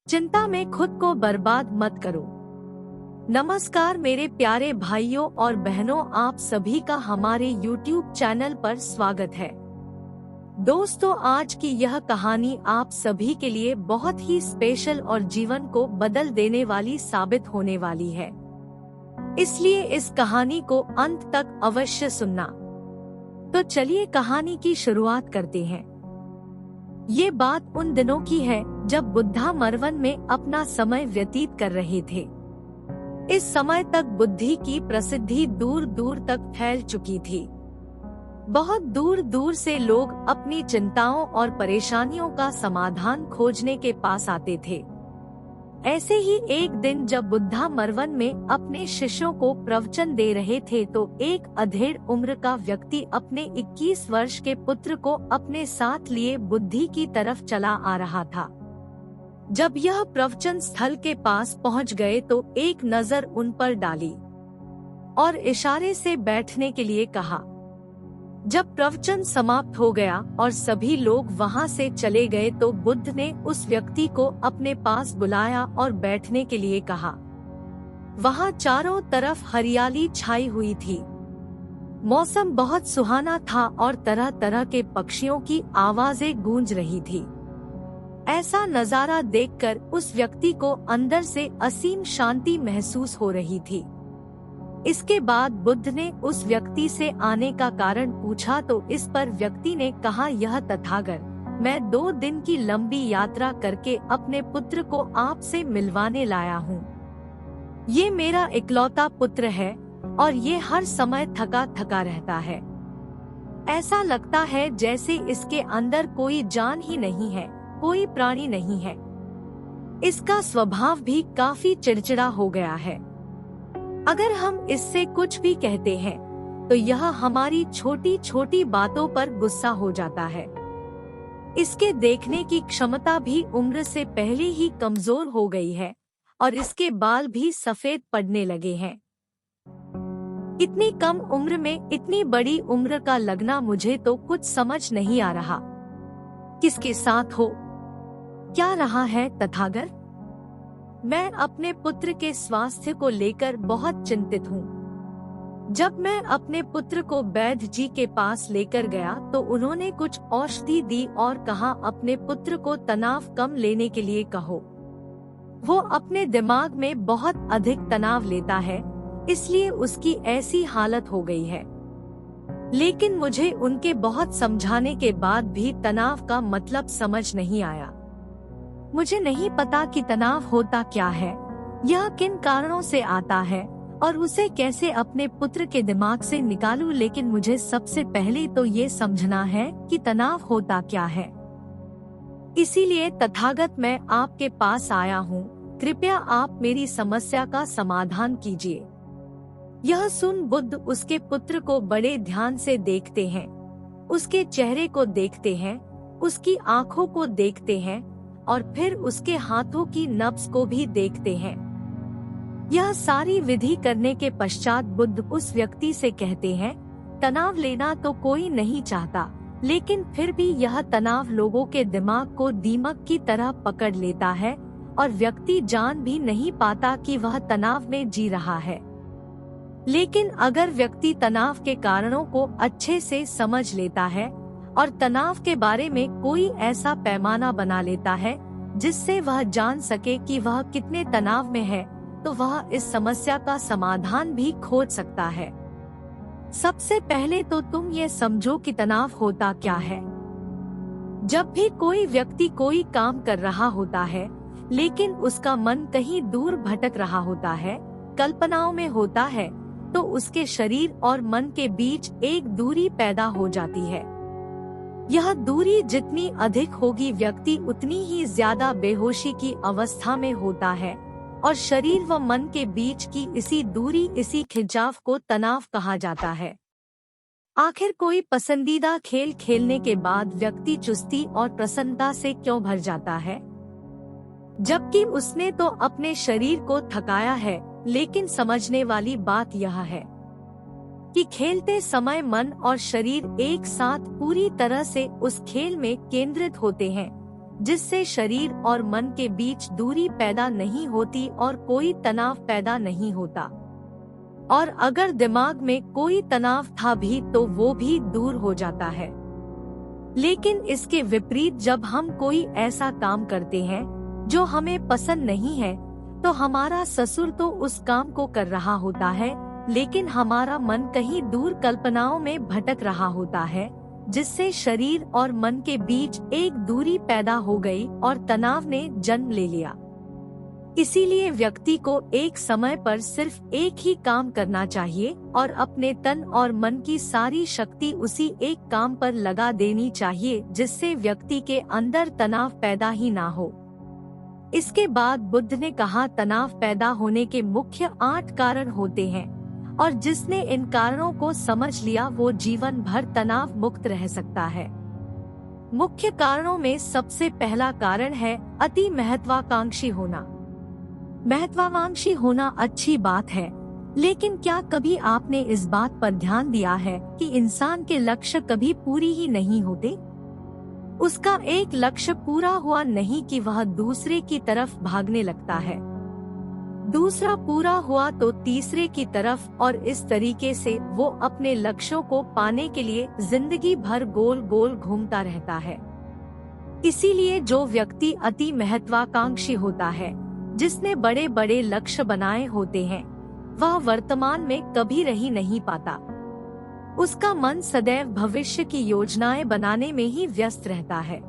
चिंता में खुद को बर्बाद मत करो। नमस्कार मेरे प्यारे भाइयों और बहनों, आप सभी का हमारे YouTube चैनल पर स्वागत है। दोस्तों, आज की यह कहानी आप सभी के लिए बहुत ही स्पेशल और जीवन को बदल देने वाली साबित होने वाली है, इसलिए इस कहानी को अंत तक अवश्य सुनना। तो चलिए कहानी की शुरुआत करते हैं। ये बात उन दिनों की है जब बुद्धा मरवन में अपना समय व्यतीत कर रहे थे। इस समय तक बुद्धि की प्रसिद्धि दूर दूर तक फैल चुकी थी। बहुत दूर दूर से लोग अपनी चिंताओं और परेशानियों का समाधान खोजने के पास आते थे। ऐसे ही एक दिन जब बुद्धा मरवन में अपने शिष्यों को प्रवचन दे रहे थे तो एक अधेड़ उम्र का व्यक्ति अपने 21 वर्ष के पुत्र को अपने साथ लिए बुद्धि की तरफ चला आ रहा था। जब यह प्रवचन स्थल के पास पहुंच गए तो एक नजर उन पर डाली और इशारे से बैठने के लिए कहा। जब प्रवचन समाप्त हो गया और सभी लोग वहां से चले गए तो बुद्ध ने उस व्यक्ति को अपने पास बुलाया और बैठने के लिए कहा। वहां चारों तरफ हरियाली छाई हुई थी। मौसम बहुत सुहाना था और तरह तरह के पक्षियों की आवाजें गूंज रही थी। ऐसा नजारा देखकर उस व्यक्ति को अंदर से असीम शांति महसूस हो रही थी। इसके बाद बुद्ध ने उस व्यक्ति से आने का कारण पूछा तो इस पर व्यक्ति ने कहा, यह तथागत, मैं 2 दिन की लंबी यात्रा करके अपने पुत्र को आपसे मिलवाने लाया हूँ। ये मेरा इकलौता पुत्र है और ये हर समय थका थका रहता है। ऐसा लगता है जैसे इसके अंदर कोई जान ही नहीं है, कोई प्राणी नहीं है। इसका स्वभाव भी काफी चिड़चिड़ा हो गया है। अगर हम इससे कुछ भी कहते हैं तो यह हमारी छोटी छोटी बातों पर गुस्सा हो जाता है। इसके देखने की क्षमता भी उम्र से पहले ही कमजोर हो गई है और इसके बाल भी सफेद पड़ने लगे हैं। इतनी कम उम्र में इतनी बड़ी उम्र का लगना मुझे तो कुछ समझ नहीं आ रहा। किसके साथ हो क्या रहा है तथागत? मैं अपने पुत्र के स्वास्थ्य को लेकर बहुत चिंतित हूँ। जब मैं अपने पुत्र को वैद्य जी के पास लेकर गया तो उन्होंने कुछ औषधि दी और कहा, अपने पुत्र को तनाव कम लेने के लिए कहो। वो अपने दिमाग में बहुत अधिक तनाव लेता है, इसलिए उसकी ऐसी हालत हो गई है। लेकिन मुझे उनके बहुत समझाने के बाद भी तनाव का मतलब समझ नहीं आया। मुझे नहीं पता कि तनाव होता क्या है, यह किन कारणों से आता है और उसे कैसे अपने पुत्र के दिमाग से निकालूं, लेकिन मुझे सबसे पहले तो ये समझना है कि तनाव होता क्या है। इसीलिए तथागत मैं आपके पास आया हूँ, कृपया आप मेरी समस्या का समाधान कीजिए। यह सुन बुद्ध उसके पुत्र को बड़े ध्यान से देखते हैं, उसके चेहरे को देखते हैं, उसकी आँखों को देखते हैं और फिर उसके हाथों की नब्ज को भी देखते हैं। यह सारी विधि करने के पश्चात बुद्ध उस व्यक्ति से कहते हैं, तनाव लेना तो कोई नहीं चाहता, लेकिन फिर भी यह तनाव लोगों के दिमाग को दीमक की तरह पकड़ लेता है और व्यक्ति जान भी नहीं पाता कि वह तनाव में जी रहा है। लेकिन अगर व्यक्ति तनाव के कारणों को अच्छे से समझ लेता है और तनाव के बारे में कोई ऐसा पैमाना बना लेता है जिससे वह जान सके कि वह कितने तनाव में है, तो वह इस समस्या का समाधान भी खोज सकता है। सबसे पहले तो तुम ये समझो कि तनाव होता क्या है। जब भी कोई व्यक्ति कोई काम कर रहा होता है लेकिन उसका मन कहीं दूर भटक रहा होता है, कल्पनाओं में होता है, तो उसके शरीर और मन के बीच एक दूरी पैदा हो जाती है। यह दूरी जितनी अधिक होगी व्यक्ति उतनी ही ज्यादा बेहोशी की अवस्था में होता है और शरीर व मन के बीच की इसी दूरी, इसी खिंचाव को तनाव कहा जाता है। आखिर कोई पसंदीदा खेल खेलने के बाद व्यक्ति चुस्ती और प्रसन्नता से क्यों भर जाता है, जबकि उसने तो अपने शरीर को थकाया है। लेकिन समझने वाली बात यह है कि खेलते समय मन और शरीर एक साथ पूरी तरह से उस खेल में केंद्रित होते हैं, जिससे शरीर और मन के बीच दूरी पैदा नहीं होती और कोई तनाव पैदा नहीं होता। और अगर दिमाग में कोई तनाव था भी तो वो भी दूर हो जाता है। लेकिन इसके विपरीत जब हम कोई ऐसा काम करते हैं जो हमें पसंद नहीं है, तो हमारा ससुर तो उस काम को कर रहा होता है, लेकिन हमारा मन कहीं दूर कल्पनाओं में भटक रहा होता है, जिससे शरीर और मन के बीच एक दूरी पैदा हो गई और तनाव ने जन्म ले लिया। इसीलिए व्यक्ति को एक समय पर सिर्फ एक ही काम करना चाहिए और अपने तन और मन की सारी शक्ति उसी एक काम पर लगा देनी चाहिए, जिससे व्यक्ति के अंदर तनाव पैदा ही ना हो। इसके बाद बुद्ध ने कहा, तनाव पैदा होने के मुख्य 8 कारण होते हैं और जिसने इन कारणों को समझ लिया वो जीवन भर तनाव मुक्त रह सकता है। मुख्य कारणों में सबसे पहला कारण है अति महत्वाकांक्षी होना। महत्वाकांक्षी होना अच्छी बात है, लेकिन क्या कभी आपने इस बात पर ध्यान दिया है कि इंसान के लक्ष्य कभी पूरी ही नहीं होते? उसका एक लक्ष्य पूरा हुआ नहीं कि वह दूसरे की तरफ भागने लगता है, दूसरा पूरा हुआ तो तीसरे की तरफ, और इस तरीके से वो अपने लक्ष्यों को पाने के लिए जिंदगी भर गोल गोल घूमता रहता है। इसीलिए जो व्यक्ति अति महत्वाकांक्षी होता है, जिसने बड़े बड़े लक्ष्य बनाए होते हैं, वह वर्तमान में कभी रह ही नहीं पाता। उसका मन सदैव भविष्य की योजनाएं बनाने में ही व्यस्त रहता है।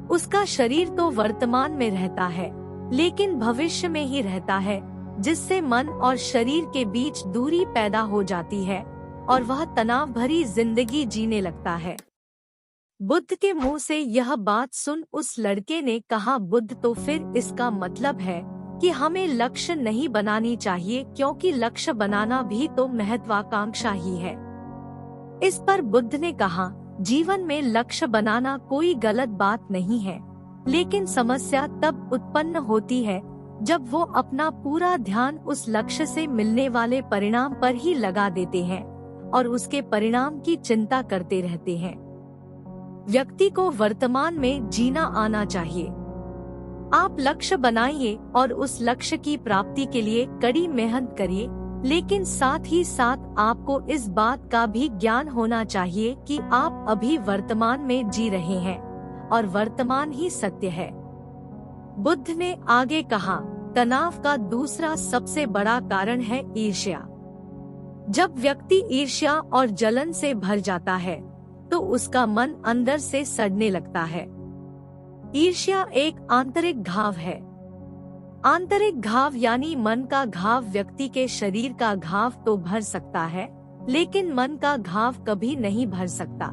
उसका शरीर तो वर्तमान में रहता है, लेकिन भविष्य में ही रहता है, जिससे मन और शरीर के बीच दूरी पैदा हो जाती है और वह तनाव भरी जिंदगी जीने लगता है। बुद्ध के मुंह से यह बात सुन उस लड़के ने कहा, बुद्ध, तो फिर इसका मतलब है कि हमें लक्ष्य नहीं बनानी चाहिए, क्योंकि लक्ष्य बनाना भी तो महत्वाकांक्षा ही है। इस पर बुद्ध ने कहा, जीवन में लक्ष्य बनाना कोई गलत बात नहीं है, लेकिन समस्या तब उत्पन्न होती है जब वो अपना पूरा ध्यान उस लक्ष्य से मिलने वाले परिणाम पर ही लगा देते हैं और उसके परिणाम की चिंता करते रहते हैं। व्यक्ति को वर्तमान में जीना आना चाहिए। आप लक्ष्य बनाइए और उस लक्ष्य की प्राप्ति के लिए कड़ी मेहनत करिए, लेकिन साथ ही साथ आपको इस बात का भी ज्ञान होना चाहिए कि आप अभी वर्तमान में जी रहे हैं और वर्तमान ही सत्य है। बुद्ध ने आगे कहा, तनाव का दूसरा सबसे बड़ा कारण है ईर्ष्या। जब व्यक्ति ईर्ष्या और जलन से भर जाता है तो उसका मन अंदर से सड़ने लगता है। ईर्ष्या एक आंतरिक घाव है। आंतरिक घाव यानी मन का घाव व्यक्ति के शरीर का घाव तो भर सकता है, लेकिन मन का घाव कभी नहीं भर सकता।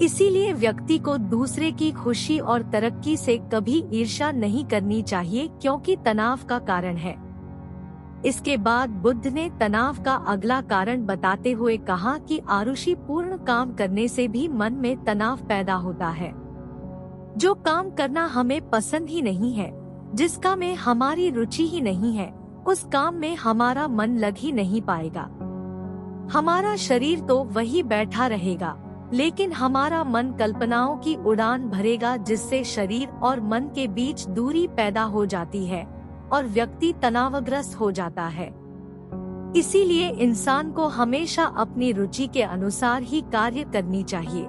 इसीलिए व्यक्ति को दूसरे की खुशी और तरक्की से कभी ईर्ष्या नहीं करनी चाहिए, क्योंकि तनाव का कारण है। इसके बाद बुद्ध ने तनाव का अगला कारण बताते हुए कहा कि आरुषि पूर्ण काम करने से भी मन में तनाव पैदा होता है। जो काम करना हमें पसंद ही नहीं है, जिसका में हमारी रुचि ही नहीं है, उस काम में हमारा मन लग ही नहीं पाएगा। हमारा शरीर तो वही बैठा रहेगा, लेकिन हमारा मन कल्पनाओं की उड़ान भरेगा, जिससे शरीर और मन के बीच दूरी पैदा हो जाती है और व्यक्ति तनावग्रस्त हो जाता है। इसीलिए इंसान को हमेशा अपनी रुचि के अनुसार ही कार्य करनी चाहिए।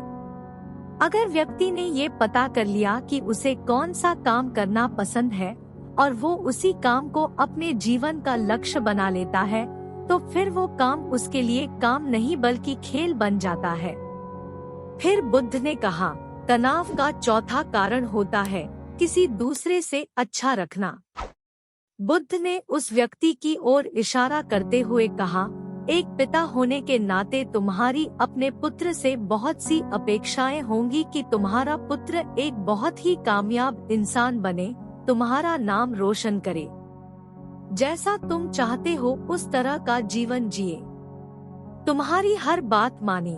अगर व्यक्ति ने ये पता कर लिया कि उसे कौन सा काम करना पसंद है और वो उसी काम को अपने जीवन का लक्ष्य बना लेता है, तो फिर वो काम उसके लिए काम नहीं बल्कि खेल बन जाता है। फिर बुद्ध ने कहा, तनाव का चौथा कारण होता है किसी दूसरे से अच्छा रखना। बुद्ध ने उस व्यक्ति की ओर इशारा करते हुए कहा, एक पिता होने के नाते तुम्हारी अपने पुत्र से बहुत सी अपेक्षाएं होंगी कि तुम्हारा पुत्र एक बहुत ही कामयाब इंसान बने, तुम्हारा नाम रोशन करे, जैसा तुम चाहते हो उस तरह का जीवन जिए, तुम्हारी हर बात माने।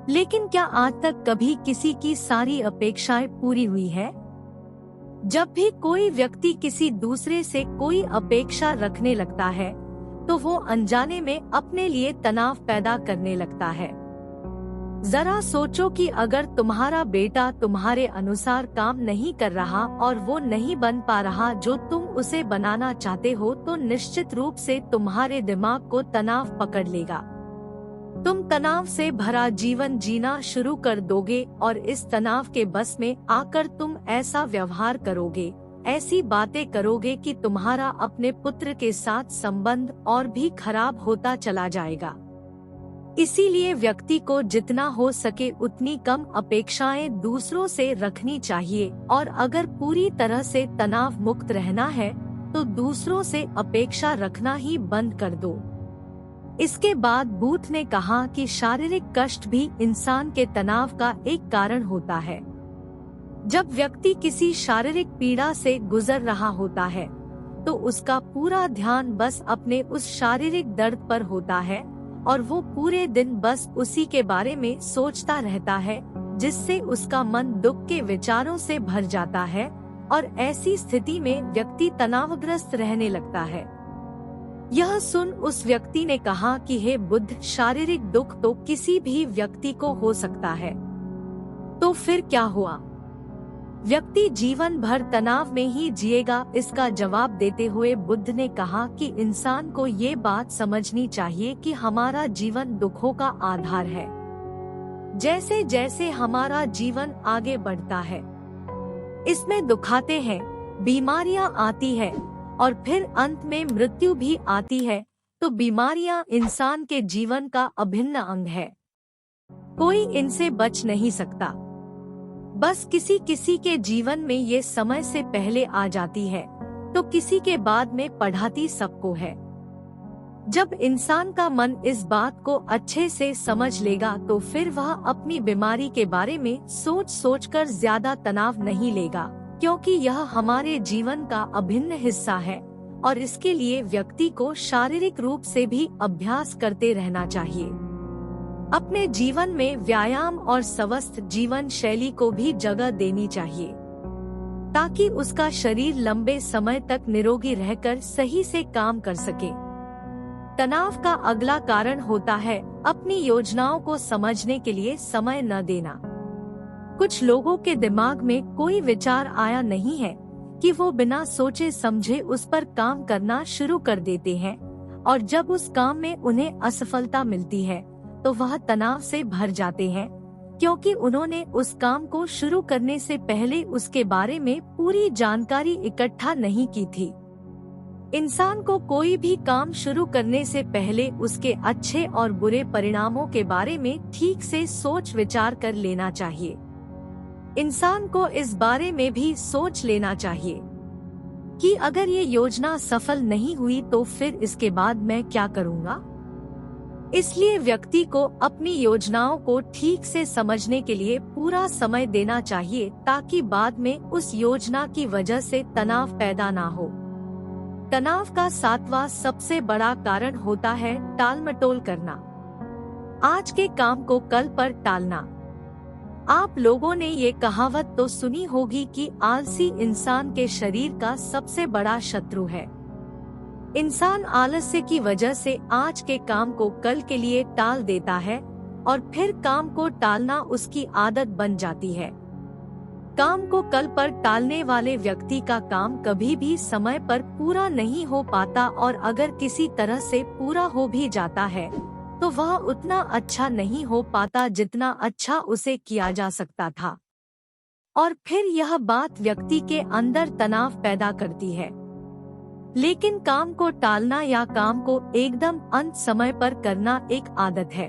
लेकिन क्या आज तक कभी किसी की सारी अपेक्षाएं पूरी हुई है? जब भी कोई व्यक्ति किसी दूसरे से कोई अपेक्षा रखने लगता है तो वो अनजाने में अपने लिए तनाव पैदा करने लगता है। जरा सोचो कि अगर तुम्हारा बेटा तुम्हारे अनुसार काम नहीं कर रहा और वो नहीं बन पा रहा जो तुम उसे बनाना चाहते हो, तो निश्चित रूप से तुम्हारे दिमाग को तनाव पकड़ लेगा। तुम तनाव से भरा जीवन जीना शुरू कर दोगे और इस तनाव के बस में आकर तुम ऐसा व्यवहार करोगे, ऐसी बातें करोगे कि तुम्हारा अपने पुत्र के साथ संबंध और भी खराब होता चला जाएगा। इसीलिए व्यक्ति को जितना हो सके उतनी कम अपेक्षाएं दूसरों से रखनी चाहिए, और अगर पूरी तरह से तनाव मुक्त रहना है तो दूसरों से अपेक्षा रखना ही बंद कर दो। इसके बाद बूथ ने कहा कि शारीरिक कष्ट भी इंसान के तनाव का एक कारण होता है। जब व्यक्ति किसी शारीरिक पीड़ा से गुजर रहा होता है तो उसका पूरा ध्यान बस अपने उस शारीरिक दर्द पर होता है और वो पूरे दिन बस उसी के बारे में सोचता रहता है, जिससे उसका मन दुख के विचारों से भर जाता है और ऐसी स्थिति में व्यक्ति तनावग्रस्त रहने लगता है। यह सुन उस व्यक्ति ने कहा कि हे बुद्ध, शारीरिक दुख तो किसी भी व्यक्ति को हो सकता है, तो फिर क्या हुआ? व्यक्ति जीवन भर तनाव में ही जिएगा? इसका जवाब देते हुए बुद्ध ने कहा कि इंसान को ये बात समझनी चाहिए कि हमारा जीवन दुखों का आधार है। जैसे जैसे हमारा जीवन आगे बढ़ता है, इसमें दुख आते हैं, बीमारियां आती है और फिर अंत में मृत्यु भी आती है। तो बीमारियां इंसान के जीवन का अभिन्न अंग है, कोई इनसे बच नहीं सकता। बस किसी किसी के जीवन में ये समय से पहले आ जाती है तो किसी के बाद में पढ़ाती सबको है। जब इंसान का मन इस बात को अच्छे से समझ लेगा तो फिर वह अपनी बीमारी के बारे में सोच सोचकर ज्यादा तनाव नहीं लेगा, क्योंकि यह हमारे जीवन का अभिन्न हिस्सा है और इसके लिए व्यक्ति को शारीरिक रूप से भी अभ्यास करते रहना चाहिए। अपने जीवन में व्यायाम और स्वस्थ जीवन शैली को भी जगह देनी चाहिए ताकि उसका शरीर लंबे समय तक निरोगी रहकर सही से काम कर सके। तनाव का अगला कारण होता है अपनी योजनाओं को समझने के लिए समय न देना। कुछ लोगों के दिमाग में कोई विचार आया नहीं है कि वो बिना सोचे समझे उस पर काम करना शुरू कर देते हैं, और जब उस काम में उन्हें असफलता मिलती है तो वह तनाव से भर जाते हैं, क्योंकि उन्होंने उस काम को शुरू करने से पहले उसके बारे में पूरी जानकारी इकट्ठा नहीं की थी। इंसान को कोई भी काम शुरू करने से पहले उसके अच्छे और बुरे परिणामों के बारे में ठीक से सोच विचार कर लेना चाहिए। इंसान को इस बारे में भी सोच लेना चाहिए कि अगर ये योजना सफल नहीं हुई तो फिर इसके बाद मैं क्या करूँगा। इसलिए व्यक्ति को अपनी योजनाओं को ठीक से समझने के लिए पूरा समय देना चाहिए ताकि बाद में उस योजना की वजह से तनाव पैदा ना हो। तनाव का 7वां सबसे बड़ा कारण होता है टालमटोल करना। आज के काम को कल पर टालना। आप लोगों ने ये कहावत तो सुनी होगी कि आलसी इंसान के शरीर का सबसे बड़ा शत्रु है। इंसान आलस्य की वजह से आज के काम को कल के लिए टाल देता है और फिर काम को टालना उसकी आदत बन जाती है। काम को कल पर टालने वाले व्यक्ति का काम कभी भी समय पर पूरा नहीं हो पाता, और अगर किसी तरह से पूरा हो भी जाता है तो वह उतना अच्छा नहीं हो पाता जितना अच्छा उसे किया जा सकता था, और फिर यह बात व्यक्ति के अंदर तनाव पैदा करती है। लेकिन काम को टालना या काम को एकदम अंत समय पर करना एक आदत है,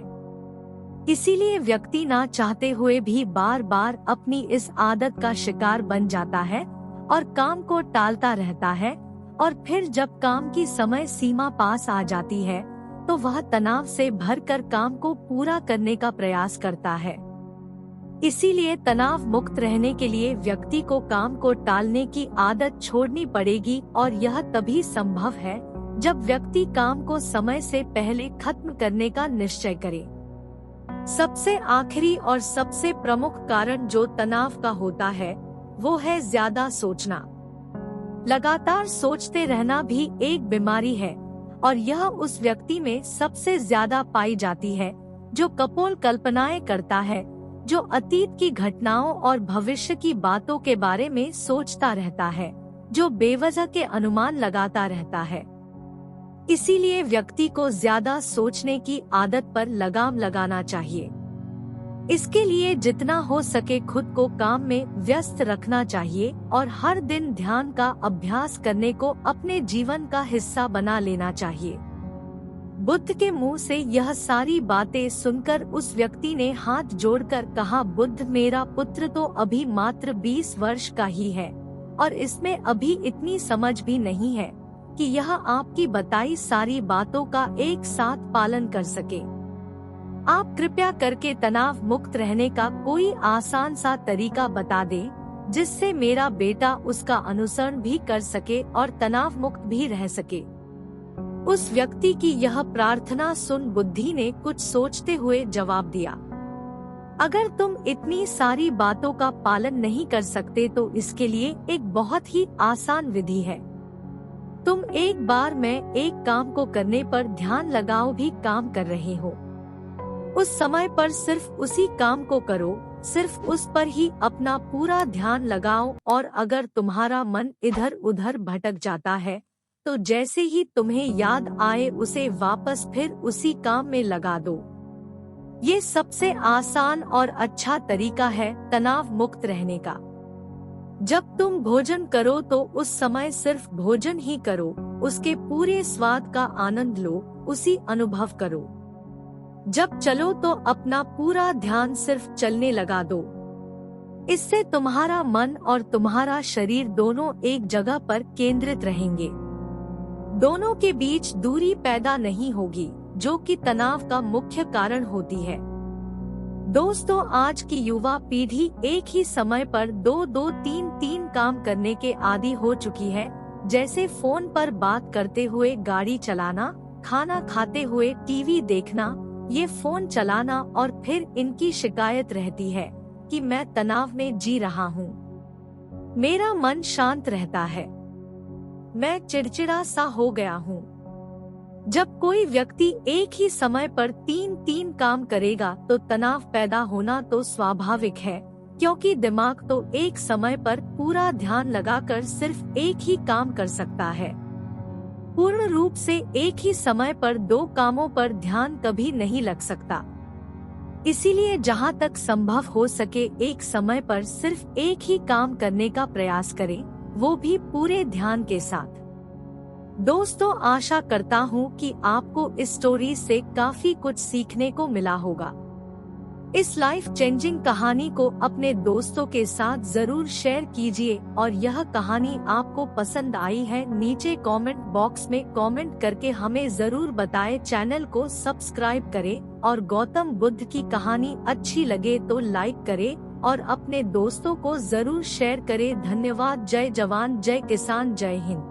इसीलिए व्यक्ति ना चाहते हुए भी बार बार अपनी इस आदत का शिकार बन जाता है और काम को टालता रहता है, और फिर जब काम की समय सीमा पास आ जाती है तो वह तनाव से भरकर काम को पूरा करने का प्रयास करता है। इसीलिए तनाव मुक्त रहने के लिए व्यक्ति को काम को टालने की आदत छोड़नी पड़ेगी, और यह तभी संभव है जब व्यक्ति काम को समय से पहले खत्म करने का निश्चय करे। सबसे आखिरी और सबसे प्रमुख कारण जो तनाव का होता है वो है ज्यादा सोचना। लगातार सोचते रहना भी एक बीमारी है, और यह उस व्यक्ति में सबसे ज्यादा पाई जाती है जो कपोल कल्पनाएं करता है, जो अतीत की घटनाओं और भविष्य की बातों के बारे में सोचता रहता है, जो बेवजह के अनुमान लगाता रहता है। इसीलिए व्यक्ति को ज्यादा सोचने की आदत पर लगाम लगाना चाहिए। इसके लिए जितना हो सके खुद को काम में व्यस्त रखना चाहिए और हर दिन ध्यान का अभ्यास करने को अपने जीवन का हिस्सा बना लेना चाहिए। बुद्ध के मुंह से यह सारी बातें सुनकर उस व्यक्ति ने हाथ जोड़कर कहा, बुद्ध, मेरा पुत्र तो अभी मात्र 20 वर्ष का ही है और इसमें अभी इतनी समझ भी नहीं है कि यह आपकी बताई सारी बातों का एक साथ पालन कर सके। आप कृपया करके तनाव मुक्त रहने का कोई आसान सा तरीका बता दें, जिससे मेरा बेटा उसका अनुसरण भी कर सके और तनाव मुक्त भी रह सके। उस व्यक्ति की यह प्रार्थना सुन बुद्धि ने कुछ सोचते हुए जवाब दिया, अगर तुम इतनी सारी बातों का पालन नहीं कर सकते तो इसके लिए एक बहुत ही आसान विधि है। तुम एक बार में एक काम को करने पर ध्यान लगाओ भी काम कर रहे हो, उस समय पर सिर्फ उसी काम को करो, सिर्फ उस पर ही अपना पूरा ध्यान लगाओ और अगर तुम्हारा मन इधर उधर भटक जाता है तो जैसे ही तुम्हें याद आए उसे वापस फिर उसी काम में लगा दो। ये सबसे आसान और अच्छा तरीका है तनाव मुक्त रहने का। जब तुम भोजन करो तो उस समय सिर्फ भोजन ही करो, उसके पूरे स्वाद का आनंद लो, उसी अनुभव करो। जब चलो तो अपना पूरा ध्यान सिर्फ चलने लगा दो। इससे तुम्हारा मन और तुम्हारा शरीर दोनों एक जगह पर केंद्रित रहेंगे। दोनों के बीच दूरी पैदा नहीं होगी, जो कि तनाव का मुख्य कारण होती है। दोस्तों, आज की युवा पीढ़ी एक ही समय पर 2-2, 3-3 काम करने के आदी हो चुकी है, जैसे फोन पर बात करते हुए गाड़ी चलाना, खाना खाते हुए टीवी देखना, ये फोन चलाना और फिर इनकी शिकायत रहती है कि मैं तनाव में जी रहा हूँ, मेरा मन शांत रहता है, मैं चिड़चिड़ा सा हो गया हूँ। जब कोई व्यक्ति एक ही समय पर 3-3 काम करेगा तो तनाव पैदा होना तो स्वाभाविक है, क्योंकि दिमाग तो एक समय पर पूरा ध्यान लगाकर सिर्फ एक ही काम कर सकता है। पूर्ण रूप से एक ही समय पर 2 कामों पर ध्यान कभी नहीं लग सकता। इसीलिए जहाँ तक संभव हो सके एक समय पर सिर्फ एक ही काम करने का प्रयास करें, वो भी पूरे ध्यान के साथ। दोस्तों, आशा करता हूँ कि आपको इस स्टोरी से काफी कुछ सीखने को मिला होगा। इस लाइफ चेंजिंग कहानी को अपने दोस्तों के साथ जरूर शेयर कीजिए और यह कहानी आपको पसंद आई है नीचे कमेंट बॉक्स में कमेंट करके हमें जरूर बताएं। चैनल को सब्सक्राइब करें और गौतम बुद्ध की कहानी अच्छी लगे तो लाइक करें और अपने दोस्तों को जरूर शेयर करें। धन्यवाद। जय जवान, जय किसान, जय हिंद।